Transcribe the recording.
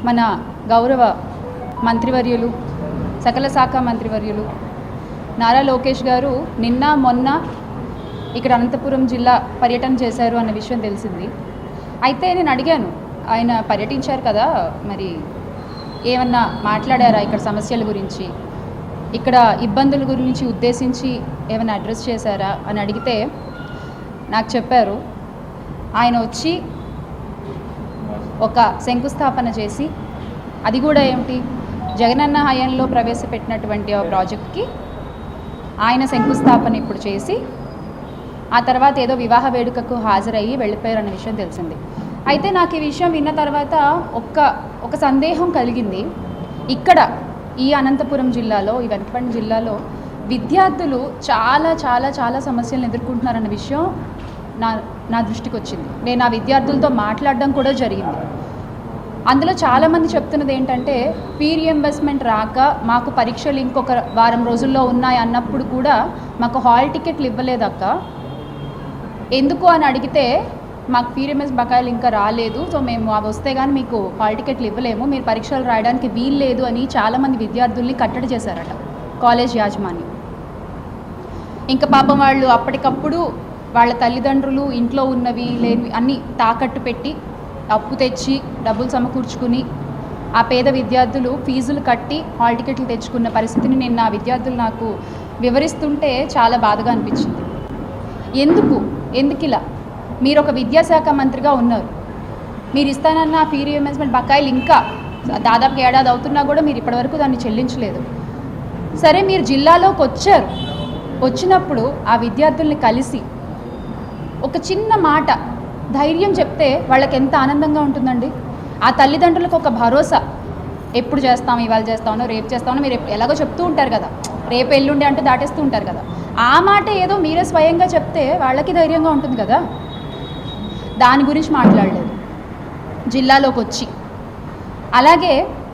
మన గౌరవ మంత్రివర్యులు సకల శాఖ మంత్రివర్యులు నారా లోకేష్ గారు నిన్న మొన్న ఇక్కడ అనంతపురం జిల్లా పర్యటన చేశారు అన్న విషయం తెలిసింది. అయితే నేను అడిగాను, ఆయన పర్యటించారు కదా, మరి ఏమన్నా మాట్లాడారా ఇక్కడ సమస్యల గురించి, ఇక్కడ ఇబ్బందుల గురించి ఉద్దేశించి ఏమైనా అడ్రస్ చేశారా అని అడిగితే నాకు చెప్పారు, ఆయన వచ్చి ఒక శంకుస్థాపన చేసి, అది కూడా ఏమిటి జగనన్న హయాంలో ప్రవేశపెట్టినటువంటి ఆ ప్రాజెక్ట్కి ఆయన శంకుస్థాపన ఇప్పుడు చేసి ఆ తర్వాత ఏదో వివాహ వేడుకకు హాజరయ్యి వెళ్ళిపోయారన్న విషయం తెలిసింది. అయితే నాకు ఈ విషయం విన్న తర్వాత ఒక సందేహం కలిగింది. ఇక్కడ ఈ అనంతపురం జిల్లాలో, ఈ వెనుకబడిన జిల్లాలో విద్యార్థులు చాలా చాలా చాలా సమస్యలను ఎదుర్కొంటున్నారన్న విషయం నా దృష్టికి వచ్చింది. నేను ఆ విద్యార్థులతో మాట్లాడడం కూడా జరిగింది. అందులో చాలామంది చెప్తున్నది ఏంటంటే, ఫీ రియంబర్స్మెంట్ రాక మాకు పరీక్షలు ఇంకొక వారం రోజుల్లో ఉన్నాయి అన్నప్పుడు కూడా మాకు హాల్ టికెట్లు ఇవ్వలేదక్క, ఎందుకు అని అడిగితే మాకు ఫీ రియంబర్స్ బకాయిలు ఇంకా రాలేదు, సో మేము అవి వస్తే కానీ మీకు హాల్ టికెట్లు ఇవ్వలేము, మీరు పరీక్షలు రాయడానికి వీలు లేదు అని చాలామంది విద్యార్థుల్ని కట్టడి చేశారట కాలేజ్ యాజమాన్యం. ఇంకా పాపం వాళ్ళు అప్పటికప్పుడు వాళ్ళ తల్లిదండ్రులు ఇంట్లో ఉన్నవి లేనివి అన్నీ తాకట్టు పెట్టి అప్పు తెచ్చి డబ్బులు సమకూర్చుకుని ఆ పేద విద్యార్థులు ఫీజులు కట్టి హాల్ టికెట్లు తెచ్చుకున్న పరిస్థితిని నిన్న ఆ విద్యార్థులు నాకు వివరిస్తుంటే చాలా బాధగా అనిపించింది. ఎందుకు ఇలా? మీరు ఒక విద్యాశాఖ మంత్రిగా ఉన్నారు, మీరు ఇస్తానన్న ఫీ రియంబర్స్మెంట్ బకాయిలు ఇంకా దాదాపు ఏడాది అవుతున్నా కూడా మీరు ఇప్పటివరకు దాన్ని చెల్లించలేదు. సరే, మీరు జిల్లాలోకి వచ్చినప్పుడు ఆ విద్యార్థుల్ని కలిసి ఒక చిన్న మాట ధైర్యం చెప్తే వాళ్ళకి ఎంత ఆనందంగా ఉంటుందండి. ఆ తల్లిదండ్రులకు ఒక భరోసా, ఎప్పుడు చేస్తాం, ఇవాళ చేస్తామో రేపు చేస్తామో మీరు ఎలాగో చెప్తూ ఉంటారు కదా, రేపు ఎల్లుండి అంటూ దాటేస్తూ ఉంటారు కదా, ఆ మాట ఏదో మీరే స్వయంగా చెప్తే వాళ్ళకి ధైర్యంగా ఉంటుంది కదా. దాని గురించి మాట్లాడలేదు జిల్లాలోకి వచ్చి. అలాగే